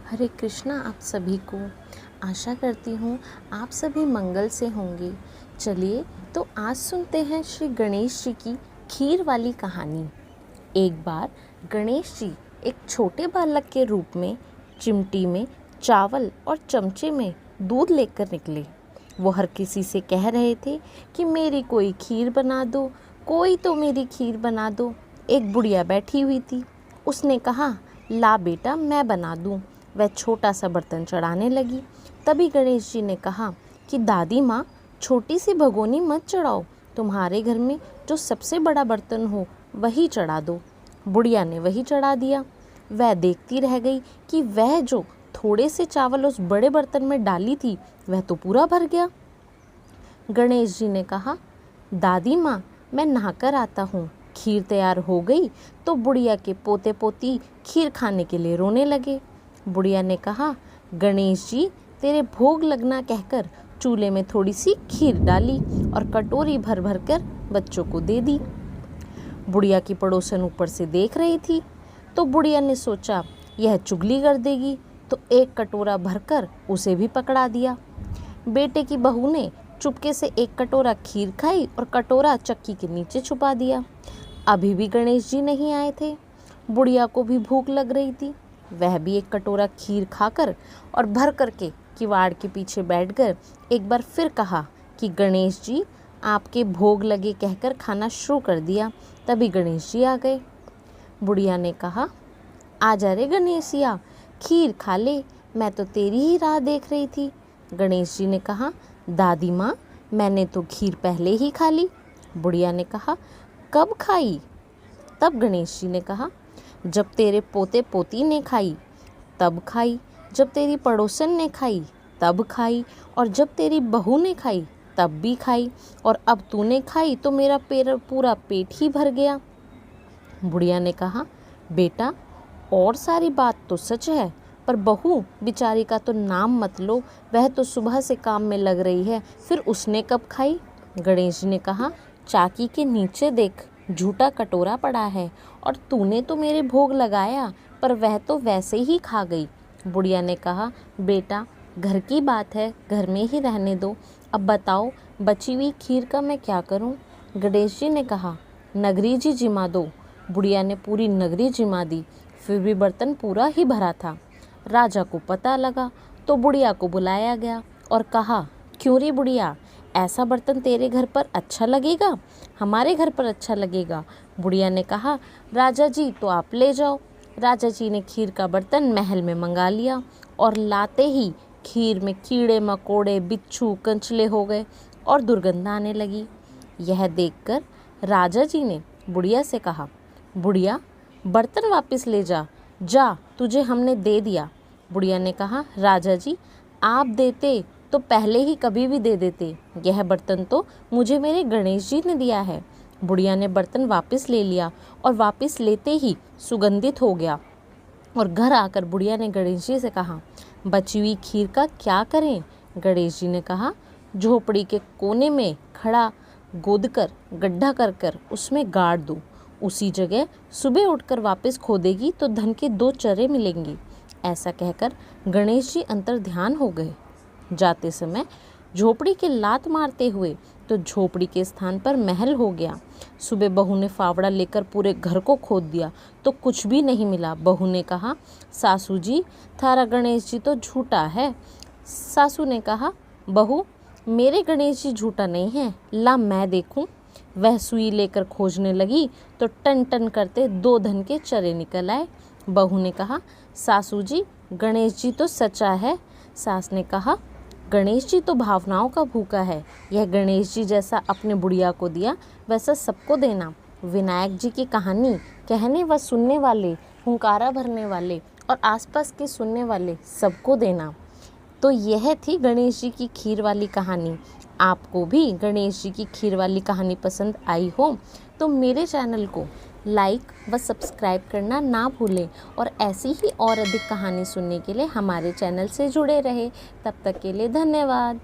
हरे कृष्णा आप सभी को। आशा करती हूँ आप सभी मंगल से होंगे। चलिए तो आज सुनते हैं श्री गणेश जी की खीर वाली कहानी। एक बार गणेश जी एक छोटे बालक के रूप में चिमटी में चावल और चमचे में दूध लेकर निकले। वो हर किसी से कह रहे थे कि मेरी कोई खीर बना दो, कोई तो मेरी खीर बना दो। एक बुढ़िया बैठी हुई थी, उसने कहा ला बेटा मैं बना दूँ। वह छोटा सा बर्तन चढ़ाने लगी। तभी गणेश जी ने कहा कि दादी माँ छोटी सी भगोनी मत चढ़ाओ, तुम्हारे घर में जो सबसे बड़ा बर्तन हो वही चढ़ा दो। बुढ़िया ने वही चढ़ा दिया। वह देखती रह गई कि वह जो थोड़े से चावल उस बड़े बर्तन में डाली थी वह तो पूरा भर गया। गणेश जी ने कहा दादी माँ मैं नहाकर आता हूँ। खीर तैयार हो गई तो बुढ़िया के पोते पोती खीर खाने के लिए रोने लगे। बुढ़िया ने कहा गणेश जी तेरे भोग लगना कहकर चूल्हे में थोड़ी सी खीर डाली और कटोरी भर भर कर बच्चों को दे दी। बुढ़िया की पड़ोसन ऊपर से देख रही थी तो बुढ़िया ने सोचा यह चुगली कर देगी, तो एक कटोरा भरकर उसे भी पकड़ा दिया। बेटे की बहू ने चुपके से एक कटोरा खीर खाई और कटोरा चक्की के नीचे छुपा दिया। अभी भी गणेश जी नहीं आए थे। बुढ़िया को भी भूख लग रही थी। वह भी एक कटोरा खीर खाकर और भर करके किवाड़ के पीछे बैठकर एक बार फिर कहा कि गणेश जी आपके भोग लगे कहकर खाना शुरू कर दिया। तभी गणेश जी आ गए। बुढ़िया ने कहा आजा रे गणेशिया, खीर खा ले, मैं तो तेरी ही राह देख रही थी। गणेश जी ने कहा दादी माँ मैंने तो खीर पहले ही खा ली। बुढ़िया ने कहा कब खाई? तब गणेश जी ने कहा जब तेरे पोते पोती ने खाई तब खाई, जब तेरी पड़ोसन ने खाई तब खाई, और जब तेरी बहू ने खाई तब भी खाई, और अब तूने खाई तो मेरा पूरा पेट ही भर गया। बुढ़िया ने कहा बेटा और सारी बात तो सच है, पर बहू बेचारी का तो नाम मत लो, वह तो सुबह से काम में लग रही है, फिर उसने कब खाई? गणेश जी ने कहा चाकी के नीचे देख झूठा कटोरा पड़ा है, और तूने तो मेरे भोग लगाया पर वह तो वैसे ही खा गई। बुढ़िया ने कहा बेटा घर की बात है, घर में ही रहने दो, अब बताओ बची हुई खीर का मैं क्या करूं? गणेश जी ने कहा नगरी जी जिमा दो। बुढ़िया ने पूरी नगरी जिमा दी, फिर भी बर्तन पूरा ही भरा था। राजा को पता लगा तो बुढ़िया को बुलाया गया और कहा क्यों रे बुढ़िया, ऐसा बर्तन तेरे घर पर अच्छा लगेगा, हमारे घर पर अच्छा लगेगा? बुढ़िया ने कहा राजा जी तो आप ले जाओ। राजा जी ने खीर का बर्तन महल में मंगा लिया और लाते ही खीर में कीड़े मकोड़े बिच्छू कंचले हो गए और दुर्गंध आने लगी। यह देखकर राजा जी ने बुढ़िया से कहा बुढ़िया बर्तन वापस ले जा, जा तुझे हमने दे दिया। बुढ़िया ने कहा राजा जी आप देते तो पहले ही कभी भी दे देते, यह बर्तन तो मुझे मेरे गणेश जी ने दिया है। बुढ़िया ने बर्तन वापस ले लिया और वापस लेते ही सुगंधित हो गया, और घर आकर बुढ़िया ने गणेश जी से कहा बची हुई खीर का क्या करें? गणेश जी ने कहा झोपड़ी के कोने में खड़ा गोद कर गड्ढा कर कर उसमें गाड़ दो, उसी जगह सुबह उठकर वापस खोदेगी तो धन के 2 चरे मिलेंगे। ऐसा कहकर गणेश जी अंतर ध्यान हो गए। जाते समय झोपड़ी के लात मारते हुए तो झोपड़ी के स्थान पर महल हो गया। सुबह बहू ने फावड़ा लेकर पूरे घर को खोद दिया तो कुछ भी नहीं मिला। बहू ने कहा सासू जी थारा गणेश जी तो झूठा है। सासू ने कहा बहू मेरे गणेश जी झूठा नहीं है, ला मैं देखूं। वह सुई लेकर खोजने लगी तो टन टन करते 2 धन के चरे निकल आए। बहू ने कहा सासू जी गणेश जी तो सच्चा है। सास ने कहा गणेश जी तो भावनाओं का भूखा है, यह गणेश जी जैसा अपने बुढ़िया को दिया वैसा सबको देना। विनायक जी की कहानी कहने व सुनने वाले, हुंकारा भरने वाले और आसपास के सुनने वाले सबको देना। तो यह थी गणेश जी की खीर वाली कहानी। आपको भी गणेश जी की खीर वाली कहानी पसंद आई हो तो मेरे चैनल को लाइक व सब्सक्राइब करना ना भूलें, और ऐसी ही और अधिक कहानी सुनने के लिए हमारे चैनल से जुड़े रहे। तब तक के लिए धन्यवाद।